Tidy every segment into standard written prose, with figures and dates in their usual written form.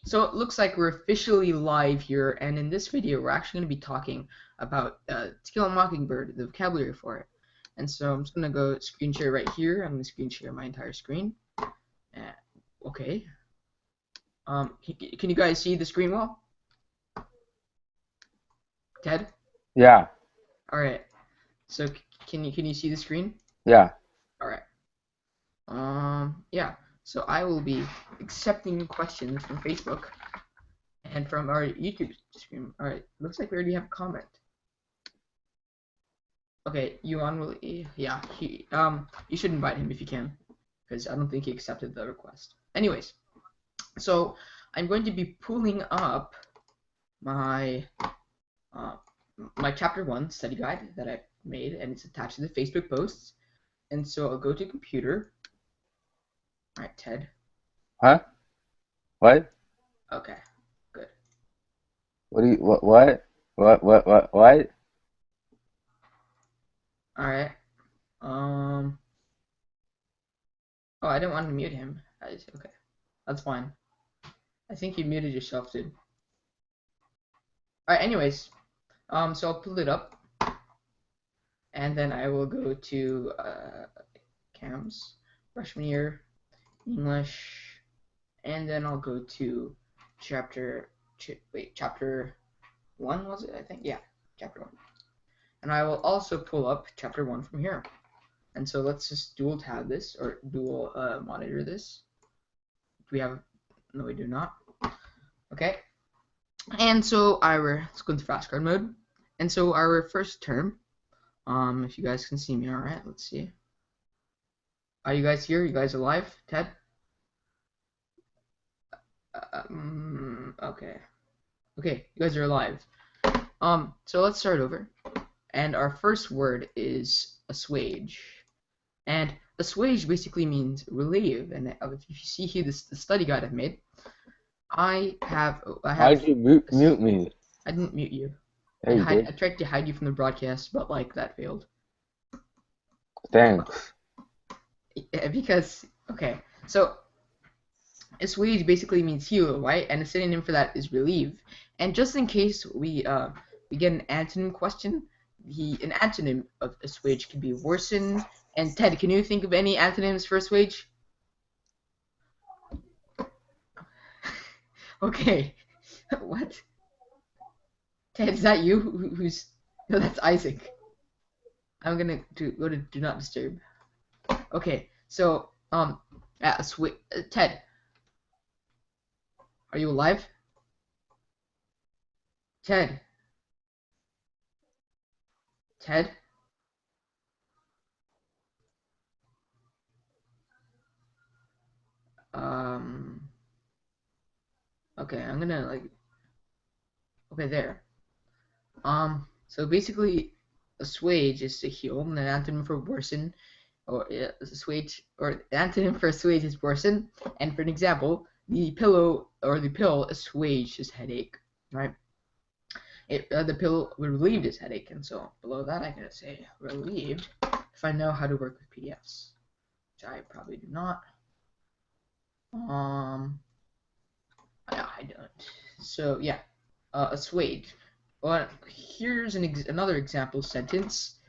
So it looks like we're officially live here, and in this video, we're actually going to be talking about To Mockingbird, the vocabulary for it. And so I'm just going to go screen share right here. I'm going to screen share my entire screen. Okay. Can you guys see the screen well? Ted? Yeah, All right. So can you see the screen? yeah. All right. Yeah. So I will be accepting questions from Facebook and from our YouTube stream. All right. Looks like we already have a comment. Okay, Yuan will. Yeah, you should invite him if you can, because I don't think he accepted the request. Anyways, so I'm going to be pulling up my uh, my chapter 1 study guide that I made, and it's attached to the Facebook posts. And so I'll go to computer. All right, Ted. Huh? What? Okay, good. What do you, what? All right. Oh, I didn't want to mute him. Okay, that's fine. I think you muted yourself, dude. All right. Anyways, so I'll pull it up. And then I will go to CAMS, freshman year, English, and then I'll go to chapter 1 was it? I think, yeah, chapter 1. And I will also pull up chapter 1 from here. And so let's just dual tab this, or dual monitor this. Do we have, no we do not. Okay, and so let's go into flashcard mode. And so our first term, if you guys can see me, all right, let's see. Are you guys here? You guys alive? Ted? Okay. Okay, you guys are alive. So let's start over. And our first word is assuage. And assuage basically means relieve. And if you see here the study guide I've made, I have. Why'd you mute me? I didn't mute you. Yeah, you I did. tried to hide you from the broadcast, but like that failed. Thanks. Because okay, so assuage basically means heal, right? And a synonym for that is relieve. And just in case we get an antonym question, an antonym of assuage can be worsen. And Ted, can you think of any antonyms for assuage? Okay, what? Ted, is that you? Who's? No, that's Isaac. I'm gonna go to do not disturb. Okay, so Ted, are you alive? Ted. Ted? Um, okay, I'm gonna okay, there. So basically, assuage is to heal, and an antonym for worsen, or assuage, or the antonym for assuage is worsen. And for an example, the pillow or the pill assuaged his headache, right? The pill relieved his headache, and so below that I gotta say relieved if I know how to work with PDFs, which I probably do not. Yeah, I don't. So yeah, assuage. Well, here's another example sentence.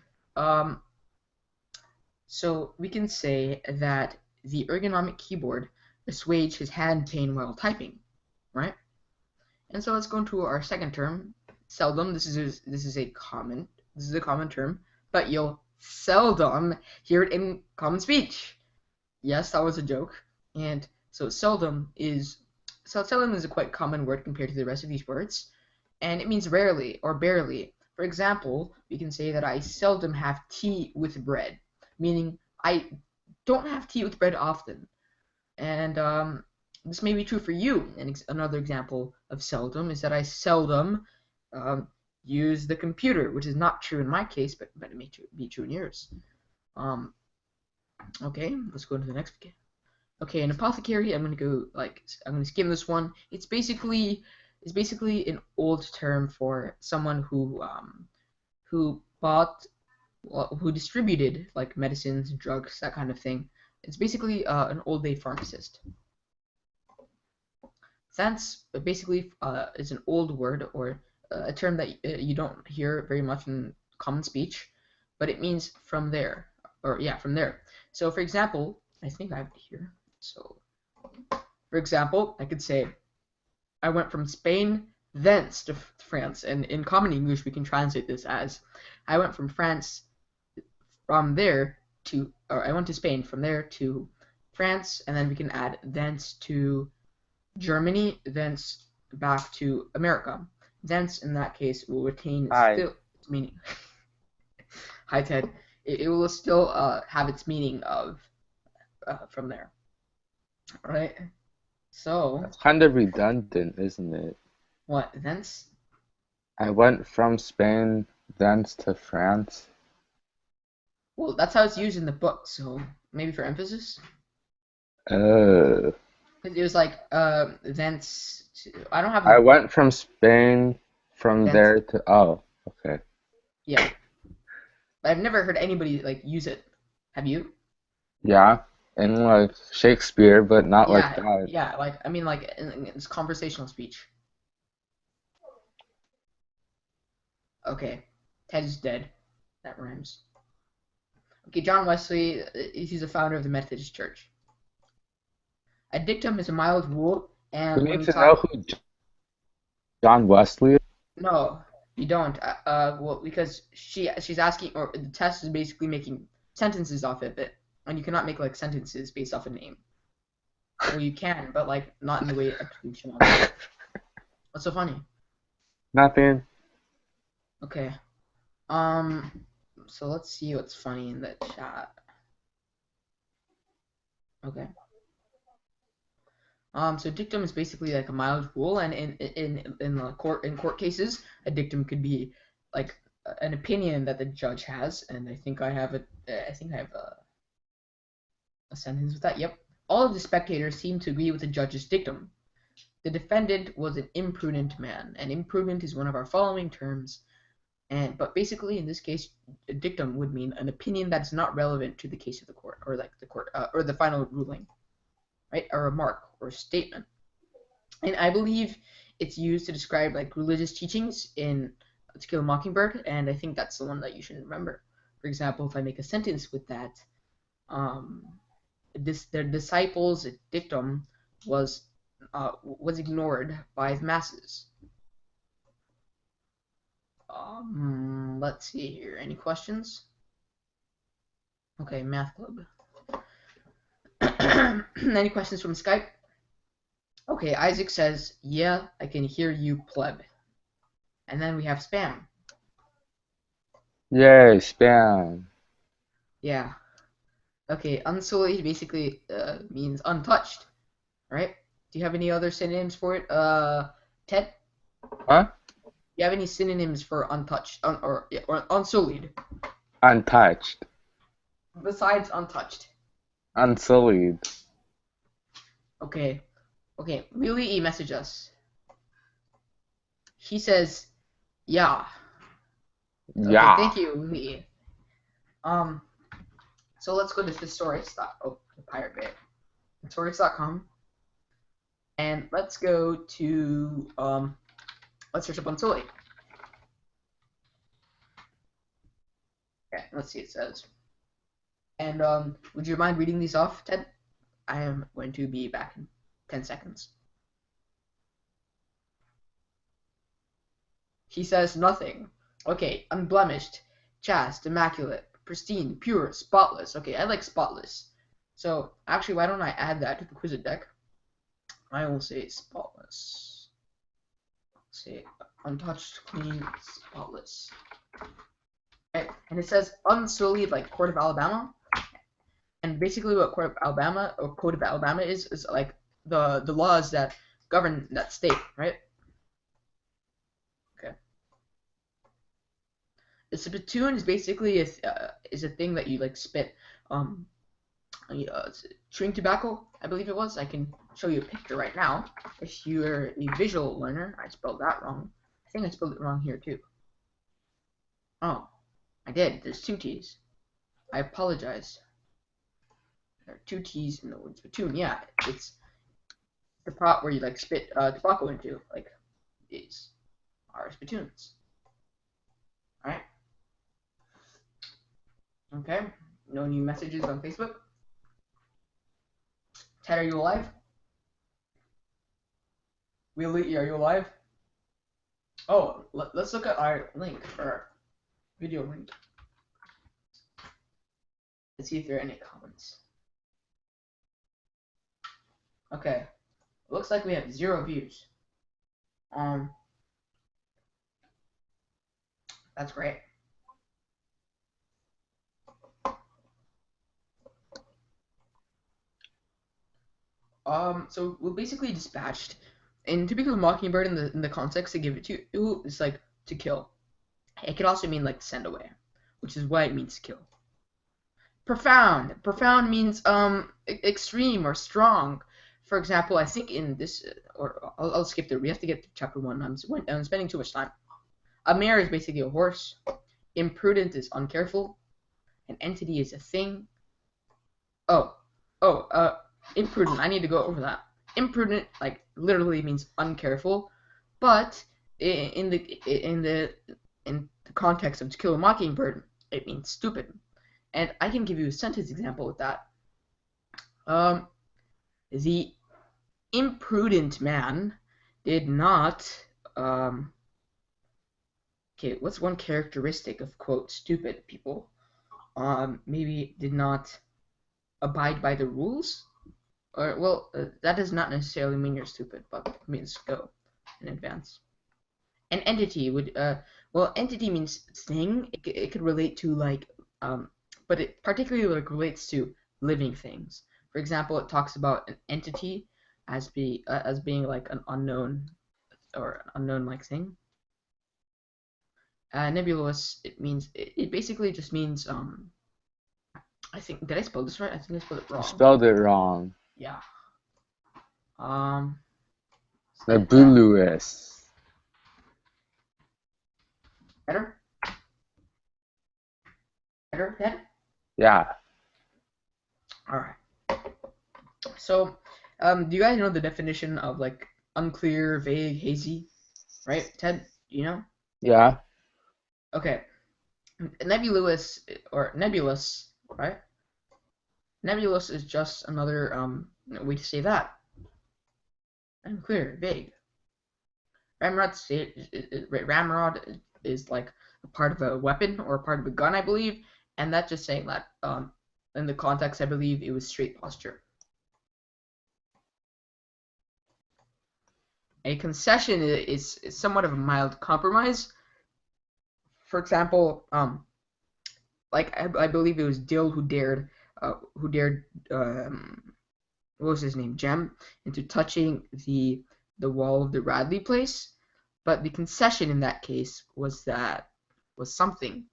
So we can say that the ergonomic keyboard assuaged his hand pain while typing, right? And so let's go into our second term, seldom. This is a common term, but you'll seldom hear it in common speech. Yes, that was a joke. And so seldom is a quite common word compared to the rest of these words, and it means rarely or barely. For example, we can say that I seldom have tea with bread, meaning I don't have tea with bread often. And this may be true for you. And another example of seldom is that I seldom use the computer, which is not true in my case, but it may be true in yours. Okay, let's go to the next. Okay, an apothecary. I'm gonna skim this one. It's basically an old term for someone who distributed like medicines, drugs, that kind of thing. It's basically an old day pharmacist. Thence basically is an old word or a term that you don't hear very much in common speech, but it means from there, or yeah, from there. So for example, I think I have it here. So for example, I could say I went from Spain thence to France, and in common English we can translate this as I went from France from there to, or I went to Spain from there to France, and then we can add thence to Germany, thence back to America. Thence, in that case, will retain Hi. still its meaning. Hi, Ted. It will still have its meaning of from there, right? So, That's kind of redundant, isn't it? what, thence? I went from Spain, thence to France. Well, that's how it's used in the book, so maybe for emphasis. Uh, It was like, thence to, I don't have I the went from Spain, from thence, there to, oh, okay. yeah. But I've never heard anybody, like, use it. Have you? Yeah, and like Shakespeare, but not like Yeah, that. yeah, like, I mean, like, in it's conversational speech. Okay, Ted is dead. That rhymes. Okay, John Wesley, he's the founder of the Methodist Church. A dictum is a mild rule, We and when need we to know talk, who John Wesley is. no, you don't. Well, because she's asking, or the test is basically making sentences off of it, and you cannot make like sentences based off a name. Well, you can, but like not in the way attribution of it. What's so funny? Nothing. Okay. So let's see what's funny in the chat. Okay. So dictum is basically like a mild rule, and in the court cases, a dictum could be like an opinion that the judge has, and I think I have a sentence with that. Yep. All of the spectators seem to agree with the judge's dictum. The defendant was an imprudent man, and imprudent is one of our following terms. But basically, in this case, a dictum would mean an opinion that's not relevant to the case of the court, or like the court, or the final ruling, right? A remark or a statement. And I believe it's used to describe like religious teachings in To Kill a Mockingbird, and I think that's the one that you should remember. For example, if I make a sentence with that, um, their disciples' dictum was ignored by the masses. Let's see here. Any questions? Okay, math club. Any questions from Skype? Okay, Isaac says, yeah, I can hear you, pleb. And then we have spam. Yay, spam. Yeah. Okay, unsullied basically means untouched, right? Do you have any other synonyms for it? Ted? Huh? Do you have any synonyms for untouched or unsullied Untouched. besides untouched? Unsullied. Okay. Okay, Really E message us. He says, yeah. Okay, Yeah. thank you, Really. So let's go to thesaurus. Oh, the Pirate Bay. Thesaurus.com. And let's go to let's search up unsullied. Okay, let's see, it says. And would you mind reading these off, Ted? I am going to be back in 10 seconds. He says nothing. Okay, unblemished, chaste, immaculate, pristine, pure, spotless. Okay, I like spotless. So actually, why don't I add that to the Quizlet deck? I will say spotless. Say untouched, clean, spotless. Okay, and it says unsullied, like Court of Alabama. And basically, what Court of Alabama or Code of Alabama is like the laws that govern that state, right? Okay. The spittoon is basically is a thing that you like spit. Um, chewing tobacco, I believe it was. I can show you a picture right now. If you're a visual learner, I spelled that wrong. I think I spelled it wrong here too. Oh, I did. There's two T's. I apologize. There are two T's in the word spittoon. Yeah, it's the pot where you like spit tobacco into, like these are spittoons. All right. Okay. No new messages on Facebook. Ted, are you alive? Willie, are you alive? Oh, let's look at our link, our video link. Let's see if there are any comments. Okay. Looks like we have 0 views. That's great. So we basically dispatched. In typical Mockingbird, in the context they give it to you, it's like to kill. It could also mean like send away, which is why it means kill. Profound. Profound means extreme or strong. For example, I think in this, or I'll skip there. We have to get to chapter 1. I'm spending too much time. A mare is basically a horse. Imprudent is uncareful. An entity is a thing. Imprudent. I need to go over that. Imprudent, like literally means uncareful, but in the context of To Kill a Mockingbird, it means stupid. And I can give you a sentence example with that. The imprudent man did not. Okay, what's one characteristic of quote stupid people? Maybe did not abide by the rules. Or well, that does not necessarily mean you're stupid, but it means go in advance. An entity would entity means thing. It could relate to like but it particularly like relates to living things. For example, it talks about an entity as being like an unknown or an unknown like thing. Nebulous, it basically just means I think, did I spell this right? I think I spelled it wrong. You spelled it wrong. Yeah. Nebulous. Better? Better? Yeah. Alright. So, do you guys know the definition of like unclear, vague, hazy? Right, Ted? Do you know? Yeah. Okay. Nebulous, or nebulous, right? Nebulous is just another way to say that. Unclear, vague. Ramrod is like a part of a weapon or a part of a gun, I believe, and that's just saying that in the context, I believe it was straight posture. A concession is somewhat of a mild compromise. For example, like I believe it was Dill who dared what was his name, Jem, into touching the wall of the Radley place, but the concession in that case was something,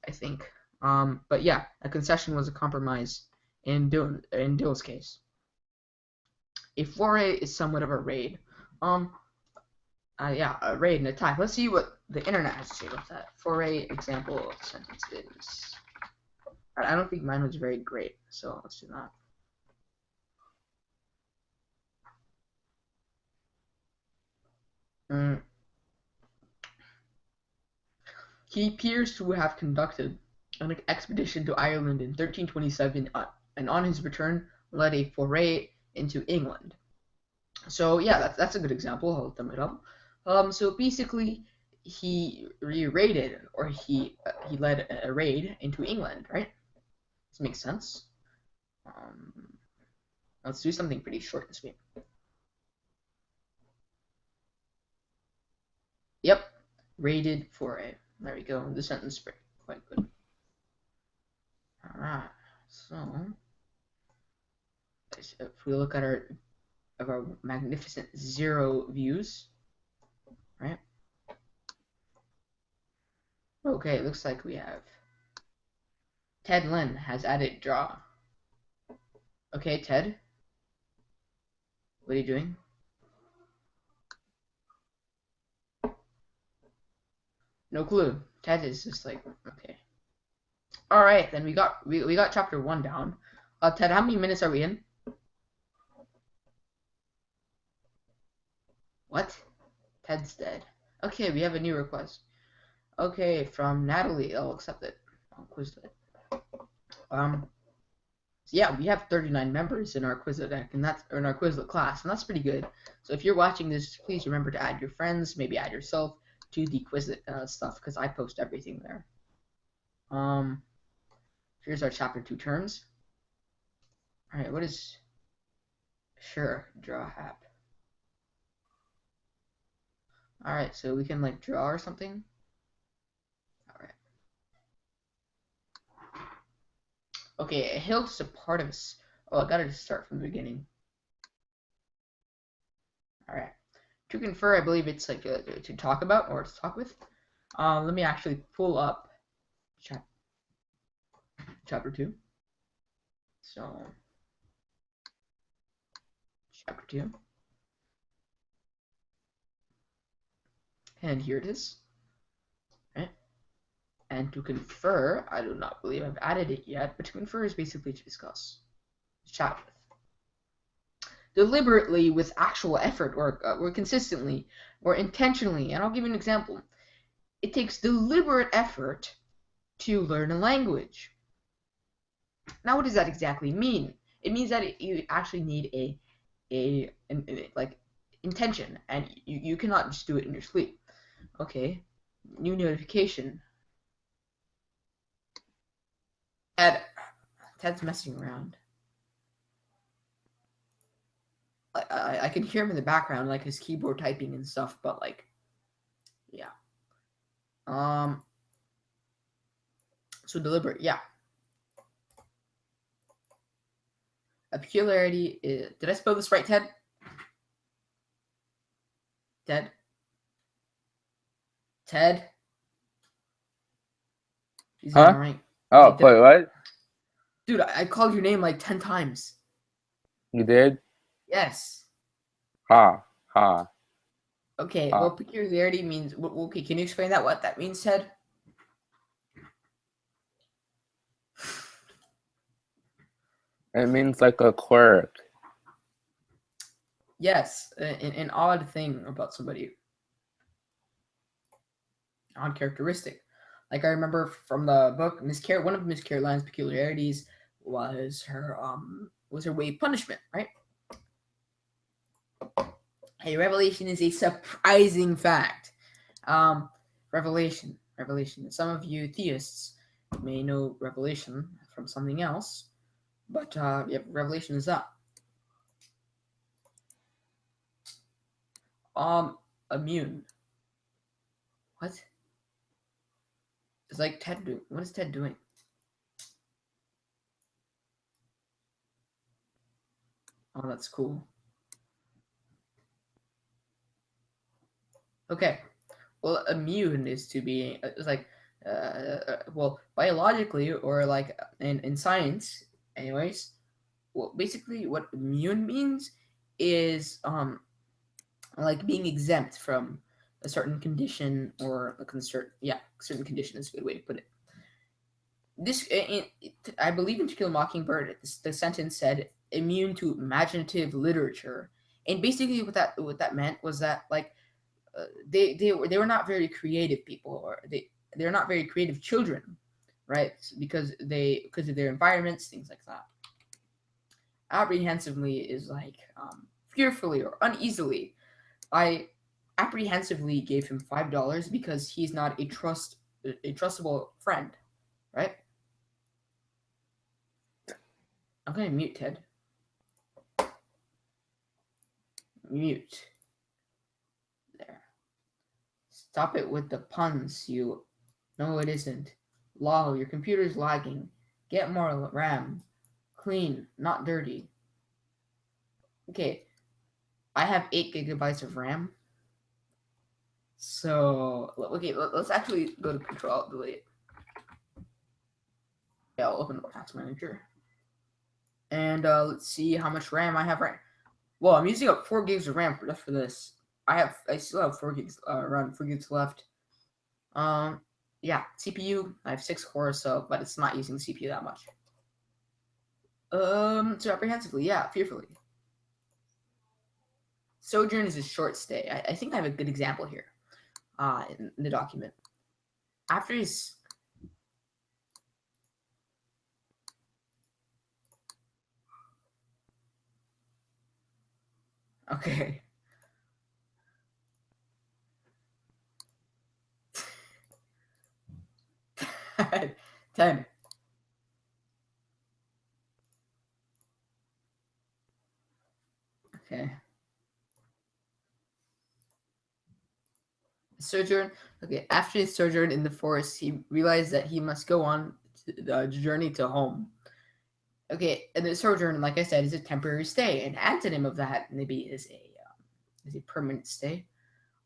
I think. But yeah, a concession was a compromise in Dill's case. A foray is somewhat of a raid. Yeah, a raid and attack. Let's see what the internet has to say about that. Foray example sentences. I don't think mine was very great, so let's do that. He appears to have conducted an expedition to Ireland in 1327, and on his return led a foray into England. So yeah, that's a good example. I'll thumb it up. So basically, he raided, or he led a raid into England, right? This makes sense. Let's do something pretty short this week. Yep, raided foray. There we go. The sentence is quite good. All right. So if we look at our magnificent 0 views, right? Okay, it looks like we have Ted Lin has added draw. Okay, Ted, what are you doing? No clue. Ted is just like, okay. All right, then we got chapter 1 down. Ted, how many minutes are we in? What? Ted's dead. Okay, we have a new request. Okay, from Natalie. I'll accept it. I'll quiz it. So yeah, we have 39 members in our Quizlet deck, and that's in our Quizlet class, and that's pretty good. So if you're watching this, please remember to add your friends, maybe add yourself to the Quizlet stuff, because I post everything there. Here's our chapter 2 terms. All right, what is sure draw app? All right, so we can like draw or something. All right. Okay, a hill is a part of us. Oh, I gotta start from the beginning. All right. To confer, I believe it's like to talk about or to talk with. Let me actually pull up chapter 2. So, chapter 2. And here it is. Right? And to confer, I do not believe I've added it yet, but to confer is basically to discuss, to chat with. Deliberately, with actual effort, or consistently, or intentionally. And I'll give you an example. It takes deliberate effort to learn a language. Now, what does that exactly mean? It means that you actually need like intention, and you cannot just do it in your sleep. Okay, new notification. Ted's messing around. I can hear him in the background, like his keyboard typing and stuff, but like, yeah. So deliberate, yeah. A peculiarity is. Did I spell this right, Ted? Ted? Ted? He's Huh? ignoring. Oh, Okay, wait, what? dude, I called your name like 10 times. You did? Yes. Ha, ha, Okay, ha. well, peculiarity means. Okay, can you explain that? What that means, Ted? It means like a quirk. Yes, an odd thing about somebody. Odd characteristic. Like I remember from the book, one of Miss Caroline's peculiarities was her way of punishment, right? A revelation is a surprising fact. Revelation. Some of you theists may know revelation from something else, but yeah, revelation is up. Immune. What? It's like Ted doing. What is Ted doing? Oh, that's cool. Okay. Well, immune is to be it's like well, biologically or like in science, anyways. Well, basically, what immune means is like being exempt from a certain condition or a concert. Yeah, certain condition is a good way to put it. This, I believe, in To Kill a Mockingbird, the sentence said immune to imaginative literature, and basically what that meant was that like they were not very creative people, or they're not very creative children, right? Because of their environments, things like that. Apprehensively is like fearfully or uneasily. I apprehensively gave him $5 because he's not a trustable friend, right? I'm gonna mute Ted. Mute. There. Stop it with the puns, you. No, it isn't. Lol, your computer's lagging. Get more RAM. Clean, not dirty. Okay, I have 8 gigabytes of RAM. So, okay, let's actually go to Control Delete. Yeah, I'll open the Task Manager. And let's see how much RAM I have right. Well, I'm using up 4 gigs of RAM just for this. I still have 4 gigs, around 4 gigs left. Yeah, CPU, I have 6 cores, so, but it's not using the CPU that much. So apprehensively, yeah, fearfully. Sojourn is a short stay. I think I have a good example here in the document. After his okay. 10. Okay. Sojourn. Okay. After his sojourn in the forest, he realized that he must go on the journey to home. Okay, and the sojourn, like I said, is a temporary stay. An antonym of that maybe is a permanent stay.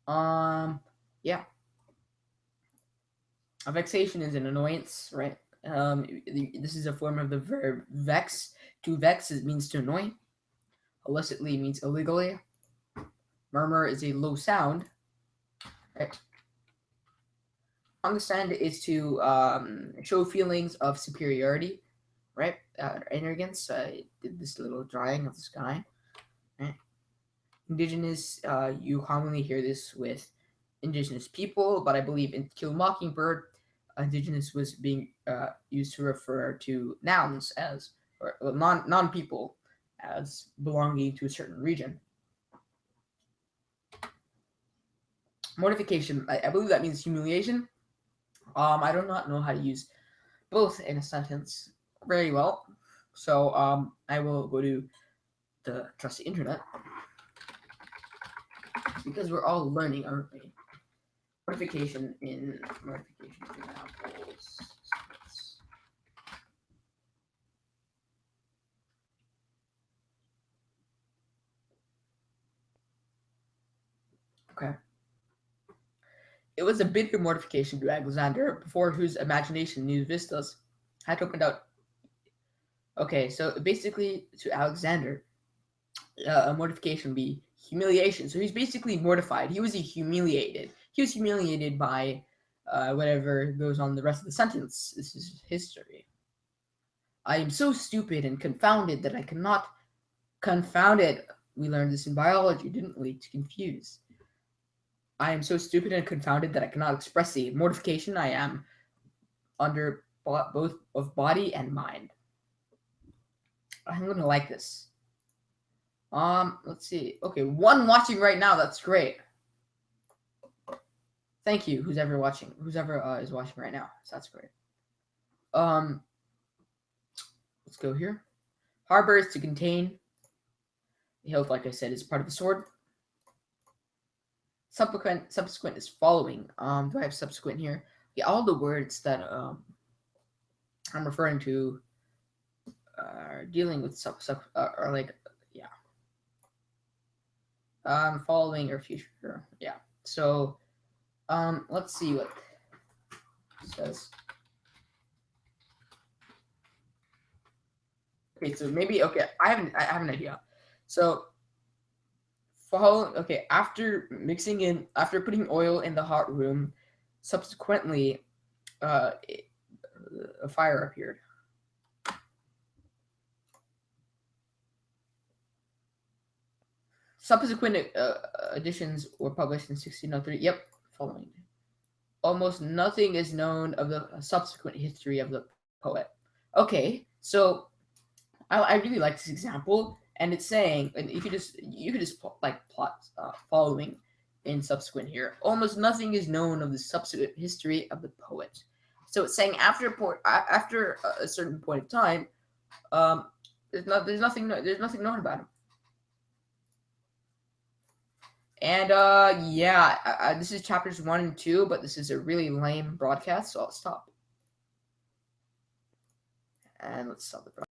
Yeah. A vexation is an annoyance, right? This is a form of the verb vex. To vex it means to annoy. Illicitly means illegally. Murmur is a low sound. Right? Understand is to show feelings of superiority, right? Arrogance. I did this little drawing of the sky. Right? Indigenous, you commonly hear this with indigenous people, but I believe in Kill Mockingbird, indigenous was being used to refer to nouns as or non people as belonging to a certain region. Mortification, I believe that means humiliation. I do not know how to use both in a sentence very well, so I will go to the trusty internet because we're all learning, aren't we? Mortification examples. Okay. It was a bitter mortification to Alexander, before whose imagination new vistas had opened out. Okay, so basically to Alexander, a mortification would be humiliation. So he's basically mortified. He was humiliated. He was humiliated by whatever goes on the rest of the sentence. This is history. I am so stupid and confounded that I cannot confound it. We learned this in biology, didn't we? To confuse. I am so stupid and confounded that I cannot express the mortification I am under both of body and mind. I'm gonna like this. Let's see. Okay, one watching right now. That's great. Thank you, who's ever watching, is watching right now. So that's great. Let's go here. Harbor is to contain. The hilt, like I said, is part of the sword. Subsequent is following. Do I have subsequent here? Yeah, all the words that I'm referring to are dealing with are like, yeah. Following or future. Yeah. So let's see what it says. Okay, so maybe I have an idea. So okay, after putting oil in the hot room, subsequently a fire appeared. Subsequent editions were published in 1603. Yep, following. Almost nothing is known of the subsequent history of the poet. Okay, so I really like this example, and it's saying, and you could just like plot following in subsequent here. Almost nothing is known of the subsequent history of the poet. So it's saying after a certain point of time, there's nothing known about him. And yeah, this is chapters 1 and 2, but this is a really lame broadcast, so I'll stop. And let's stop the broadcast.